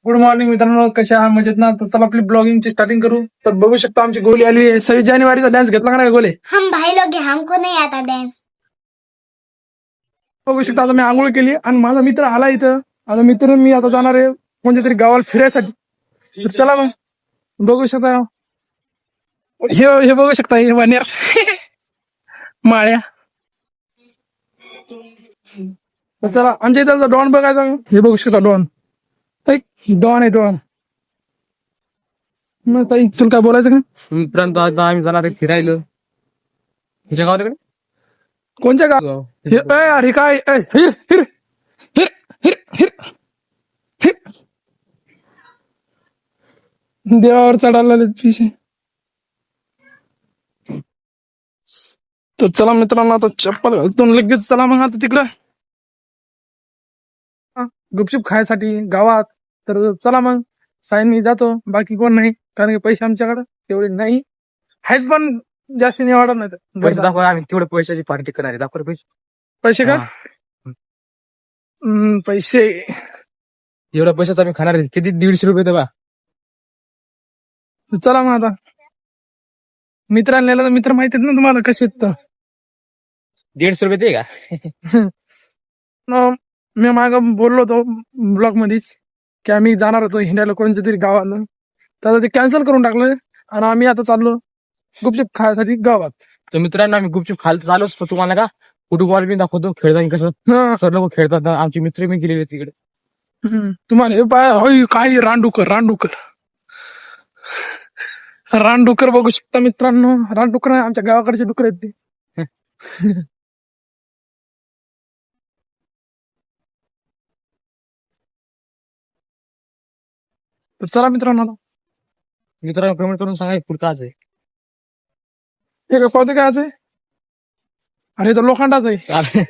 Good morning मित्रांनो, कशा आहात? मजेत ना? तर चला आपली ब्लॉगिंगची स्टार्टिंग करू. तर बघू शकता आमची गोली आली आहे. 26 जानेवारीचा डान्स घेतला का नाही गोले? हम भाई लोग हैं, हमको नहीं आता डांस. बघू शकता आता मी आंघोळ केली आणि माझा मित्र आला इथं. आता मित्र मी आता जाणार आहे कोणत्या तरी गावाला फिरायसाठी. तर चला मग बघू शकता. हे बघू शकता, हे वाण्यार माळ्या. तर चला आमच्या इथं डॉन बघायचा. हे बघू शकता डॉन. डॉन आहे डॉन. मग ताई तुला काय बोलायचं का? मित्रांनो आता आम्ही जाणार आहे फिरायला ह्याच्या गावाकडे. कोणत्या गाव? अरे काय हिर हिर हिर हिर हिर हिर. देवावर चढायला पिशे. तर चला मित्रांनो आता चप्पल घालतो लगेच चला मग आता तिकडं गुपचूप खायसाठी गावात. तर चला मग साईन मी जातो, बाकी कोण नाही, कारण की पैसे आमच्याकडे तेवढे नाही आहेत, पण जास्त नाही वाटत नाही. पैसे दाखवा, आम्ही तेवढे पैशाची पार्टी करणार आहे. दाखवा पैसे. पैसे का? पैसे एवढ्या पैशाचा आम्ही खाणार आहे. किती? 150 रुपये देवा. चला मग आता मित्रांना नेला तर मित्र माहिती आहेत ना तुम्हाला कसे आहेत तर. 150 रुपये दे का? मग मी माग बोललो होतो ब्लॉग मध्येच की आम्ही जाणार होतो हिंडायला कोणत्या तरी गावाला. तर आता ते कॅन्सल करून टाकलं आणि आम्ही आता चाललो गुपचूप खायसाठी गावात. तर मित्रांनो आम्ही गुपचूप खायला चालूच, पण तुम्हाला का फुटबॉल बी दाखवतो खेळताना कसं हं. सर लोक खेळतात. आमचे मित्र मी गेलेले तिकडे. तुम्हाला हे पाय होय काय रानडुकर रानडुकर रानडुकर बघू शकता मित्रांनो. रानडुकर आहे, आमच्या गावाकडचे डुकर आहेत ते. तर चला मित्रांनो आता. मित्रांनो कमेंट करून सांगा पुढचं आहे. हे काय पावते काय आहे? अरे तर लोखंडाच आहे.